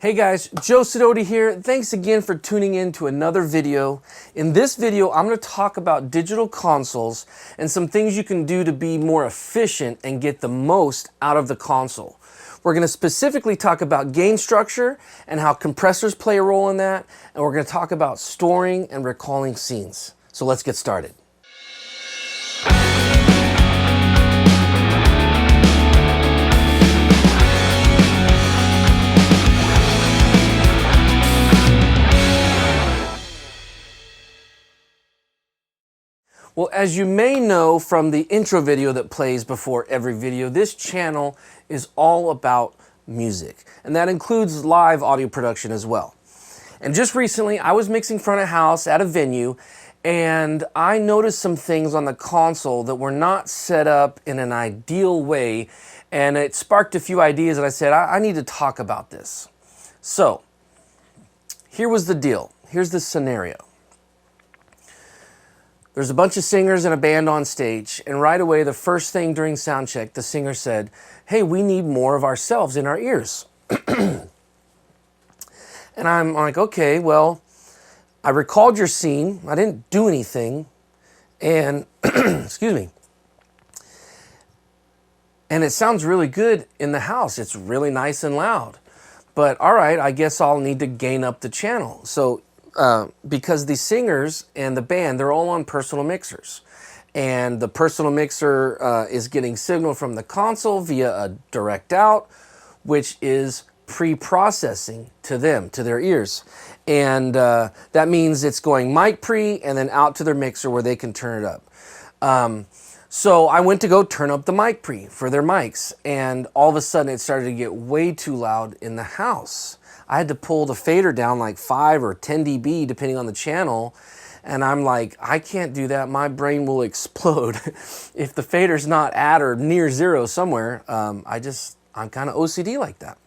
Hey guys, Joe Sidoti here. Thanks again for tuning in to another video. In this video, I'm going to talk about digital consoles and some things you can do to be more efficient and get the most out of the console. We're going to specifically talk about gain structure and how compressors play a role in that, and we're going to talk about storing and recalling scenes. So let's get started. Well, as you may know from the intro video that plays before every video, this channel is all about music, and that includes live audio production as well. And just recently, I was mixing front of house at a venue, and I noticed some things on the console that were not set up in an ideal way, and it sparked a few ideas, and I said, I need to talk about this. So, here was the deal. Here's the scenario. There's a bunch of singers and a band on stage, and right away, the first thing during sound check, the singer said, "Hey, we need more of ourselves in our ears." And I'm like, okay, well, I recalled your scene. I didn't do anything. And, excuse me. And it sounds really good in the house. It's really nice and loud. But all right, I guess I'll need to gain up the channel. So, because the singers and the band, they're all on personal mixers. And the personal mixer is getting signal from the console via a direct out, which is pre-processing to them, to their ears. And that means it's going mic pre and then out to their mixer where they can turn it up. So I went to go turn up the mic pre for their mics, and all of a sudden it started to get way too loud in the house. I had to pull the fader down like 5 or 10 dB depending on the channel. And I'm like, I can't do that. My brain will explode. If the fader's not at or near zero somewhere, I'm kind of OCD like that.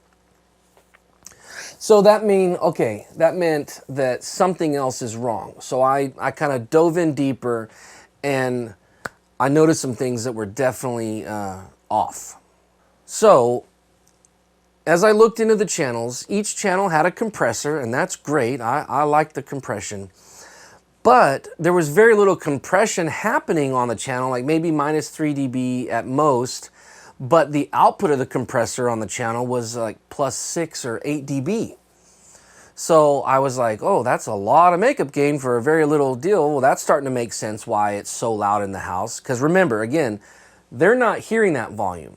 So that meant that something else is wrong. So I kind of dove in deeper, and I noticed some things that were definitely off. So as I looked into the channels, each channel had a compressor, and that's great. I like the compression. But there was very little compression happening on the channel, like maybe minus 3 dB at most. But the output of the compressor on the channel was like plus 6 or 8 dB. So I was like, oh, that's a lot of makeup gain for a very little deal. Well, that's starting to make sense why it's so loud in the house. Because remember, again, they're not hearing that volume.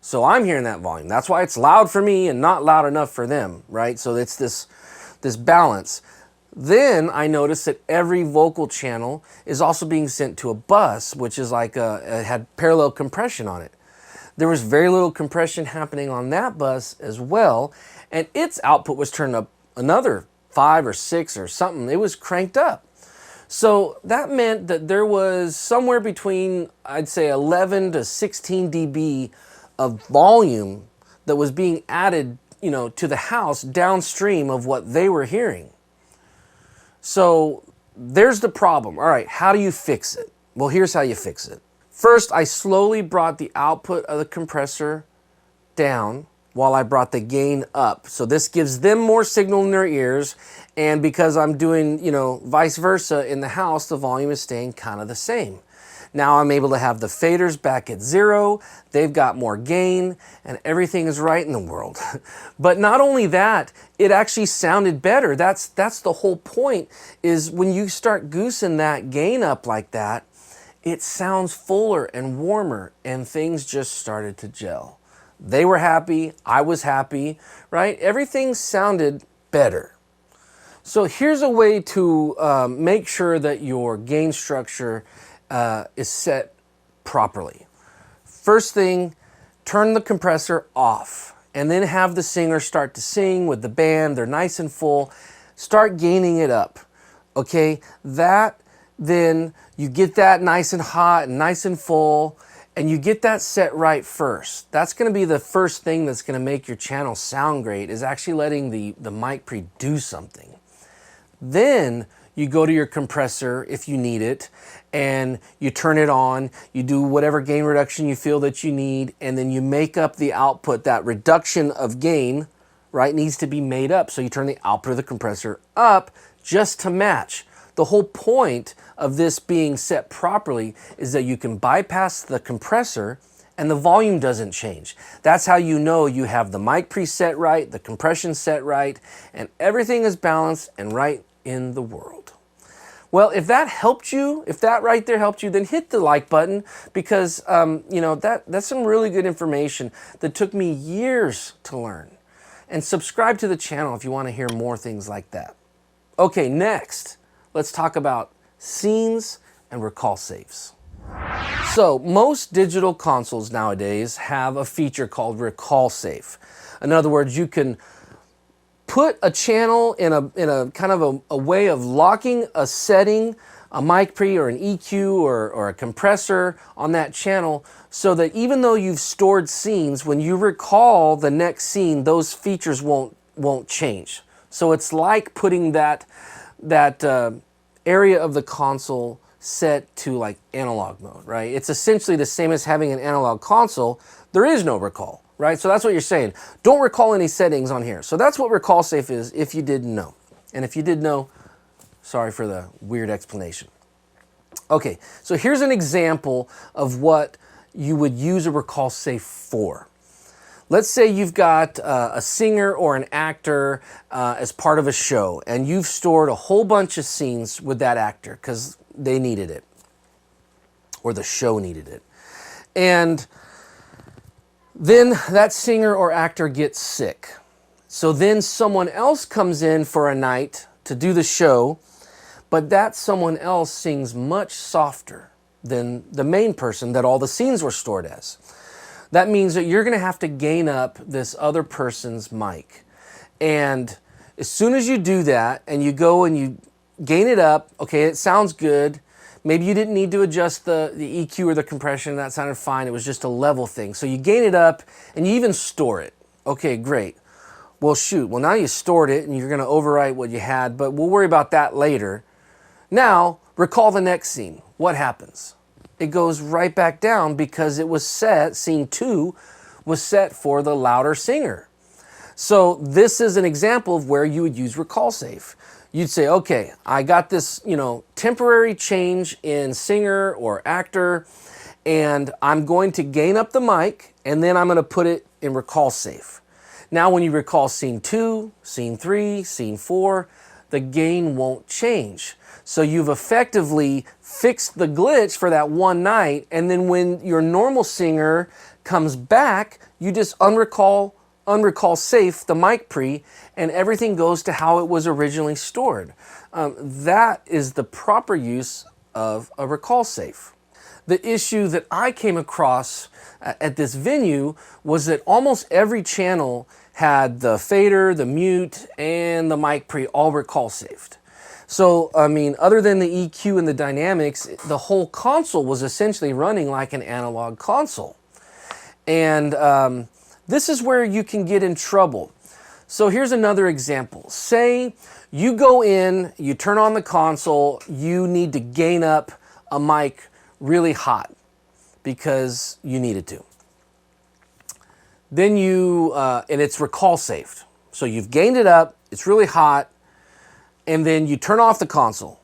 So I'm hearing that volume. That's why it's loud for me and not loud enough for them, right? So it's this balance. Then I noticed that every vocal channel is also being sent to a bus, which is like it had parallel compression on it. There was very little compression happening on that bus as well, and its output was turned up another 5 or 6 or something. It was cranked up. So that meant that there was somewhere between, I'd say, 11 to 16 dB of volume that was being added, to the house downstream of what they were hearing. So there's the problem. All right, how do you fix it? Well, here's how you fix it. First, I slowly brought the output of the compressor down while I brought the gain up. So this gives them more signal in their ears, and because I'm doing, vice versa in the house, the volume is staying kind of the same. Now I'm able to have the faders back at 0, they've got more gain, and everything is right in the world. But not only that, it actually sounded better. That's the whole point, is when you start goosing that gain up like that, it sounds fuller and warmer, and things just started to gel. They were happy, I was happy, right? Everything sounded better. So here's a way to make sure that your gain structure is set properly. First thing, turn the compressor off, and then have the singer start to sing with the band. They're nice and full. Start gaining it up, okay? Then you get that nice and hot and nice and full, and you get that set right first. That's gonna be the first thing that's gonna make your channel sound great, is actually letting the mic pre do something. Then you go to your compressor if you need it, and you turn it on, you do whatever gain reduction you feel that you need, and then you make up the output, that reduction of gain, right, needs to be made up. So you turn the output of the compressor up just to match. The whole point of this being set properly is that you can bypass the compressor and the volume doesn't change. That's how you know you have the mic preset right, the compression set right, and everything is balanced and right in the world. Well, if that helped you, if that right there helped you, then hit the like button because, that's some really good information that took me years to learn. And subscribe to the channel if you want to hear more things like that. Okay, next, let's talk about scenes and recall safes. So most digital consoles nowadays have a feature called recall safe. In other words, you can put a channel in a kind of a way of locking a setting, a mic pre or an EQ or a compressor on that channel so that even though you've stored scenes, when you recall the next scene, those features won't change. So it's like putting that area of the console set to like analog mode, right? It's essentially the same as having an analog console. There is no recall, right? So that's what you're saying. Don't recall any settings on here. So that's what recall safe is if you didn't know. And if you did know, sorry for the weird explanation. Okay, so here's an example of what you would use a recall safe for. Let's say you've got a singer or an actor as part of a show, and you've stored a whole bunch of scenes with that actor because they needed it, or the show needed it. And then that singer or actor gets sick. So then someone else comes in for a night to do the show, but that someone else sings much softer than the main person that all the scenes were stored as. That means that you're going to have to gain up this other person's mic. And as soon as you do that and you go and you gain it up, okay, it sounds good. Maybe you didn't need to adjust the EQ or the compression. That sounded fine. It was just a level thing. So you gain it up and you even store it. Okay, great. Well, shoot. Well, now you stored it and you're going to overwrite what you had, but we'll worry about that later. Now, recall the next scene. What happens? It goes right back down because it was set, scene 2 was set for the louder singer. So this is an example of where you would use recall safe. You'd say, okay, I got this, temporary change in singer or actor, and I'm going to gain up the mic, and then I'm going to put it in recall safe. Now, when you recall scene 2, scene 3, scene 4, the gain won't change. So you've effectively fixed the glitch for that one night, and then when your normal singer comes back, you just unrecall safe the mic pre, and everything goes to how it was originally stored. That is the proper use of a recall safe. The issue that I came across at this venue was that almost every channel had the fader, the mute, and the mic pre all recall saved. So, other than the EQ and the dynamics, the whole console was essentially running like an analog console. And this is where you can get in trouble. So here's another example. Say you go in, you turn on the console, you need to gain up a mic really hot because you needed to. Then and it's recall saved. So you've gained it up, it's really hot, and then you turn off the console.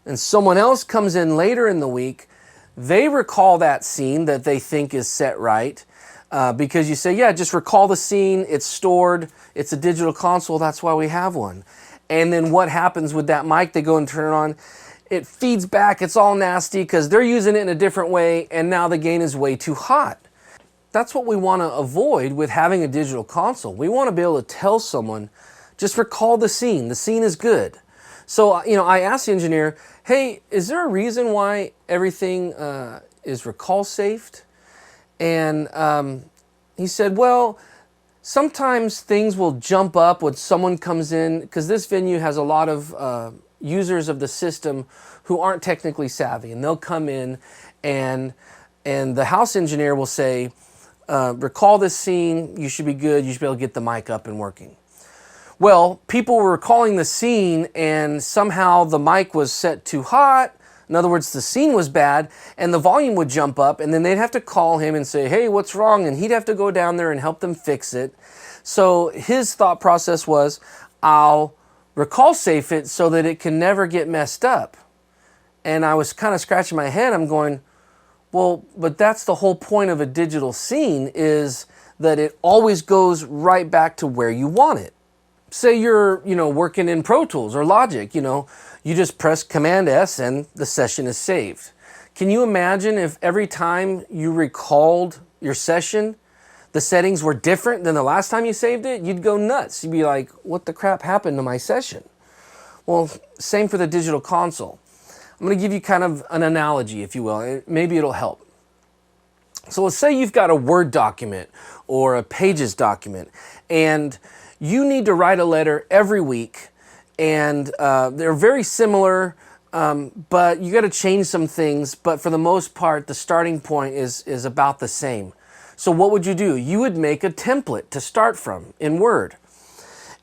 And someone else comes in later in the week, they recall that scene that they think is set right, because you say, yeah, just recall the scene, it's stored, it's a digital console, that's why we have one. And then what happens with that mic, they go and turn it on, it feeds back, it's all nasty because they're using it in a different way, and now the gain is way too hot. That's what we want to avoid with having a digital console. We want to be able to tell someone, just recall the scene is good. So, I asked the engineer, hey, is there a reason why everything is recall safed? And he said, well, sometimes things will jump up when someone comes in, because this venue has a lot of users of the system who aren't technically savvy, and they'll come in and the house engineer will say, recall this scene, you should be good, you should be able to get the mic up and working. Well, people were recalling the scene and somehow the mic was set too hot. In other words, the scene was bad and the volume would jump up, and then they'd have to call him and say, hey, what's wrong? And he'd have to go down there and help them fix it. So his thought process was, I'll recall safe it so that it can never get messed up. And I was kind of scratching my head. I'm going, well, but that's the whole point of a digital scene, is that it always goes right back to where you want it. Say you're, working in Pro Tools or Logic, you just press Command S and the session is saved. Can you imagine if every time you recalled your session, the settings were different than the last time you saved it? You'd go nuts. You'd be like, what the crap happened to my session? Well, same for the digital console. I'm going to give you kind of an analogy, if you will. Maybe it'll help. So let's say you've got a Word document or a Pages document, and you need to write a letter every week, and they're very similar, but you got to change some things. But for the most part, the starting point is about the same. So what would you do? You would make a template to start from in Word,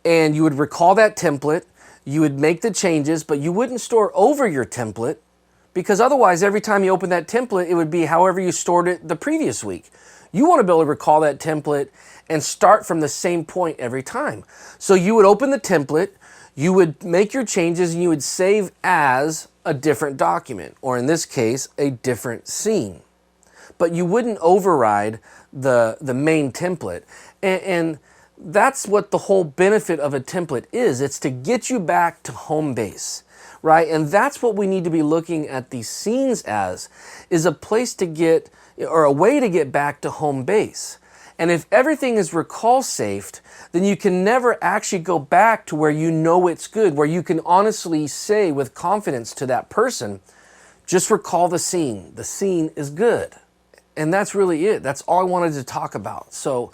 and you would recall that template. You would make the changes, but you wouldn't store over your template, because otherwise every time you open that template, it would be however you stored it the previous week. You want to be able to recall that template and start from the same point every time. So you would open the template, you would make your changes, and you would save as a different document, or in this case, a different scene. But you wouldn't override the main template. And that's what the whole benefit of a template is. It's to get you back to home base, right? And that's what we need to be looking at these scenes as, is a place to get, or a way to get back to home base. And if everything is recall safed, then you can never actually go back to where you know it's good, where you can honestly say with confidence to that person, just recall the scene. The scene is good. And that's really it. That's all I wanted to talk about. So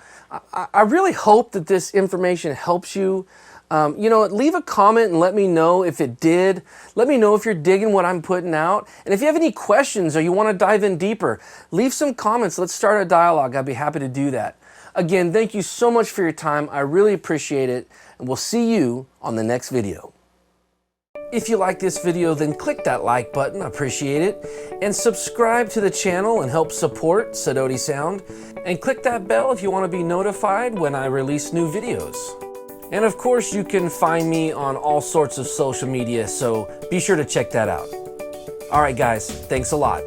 I really hope that this information helps you. Leave a comment and let me know if it did. Let me know if you're digging what I'm putting out. And if you have any questions or you want to dive in deeper, leave some comments. Let's start a dialogue. I'd be happy to do that. Again, thank you so much for your time. I really appreciate it. And we'll see you on the next video. If you like this video, then click that like button, I appreciate it, and subscribe to the channel and help support Sidoti Sound, and click that bell if you want to be notified when I release new videos. And of course, you can find me on all sorts of social media, so be sure to check that out. All right, guys, thanks a lot.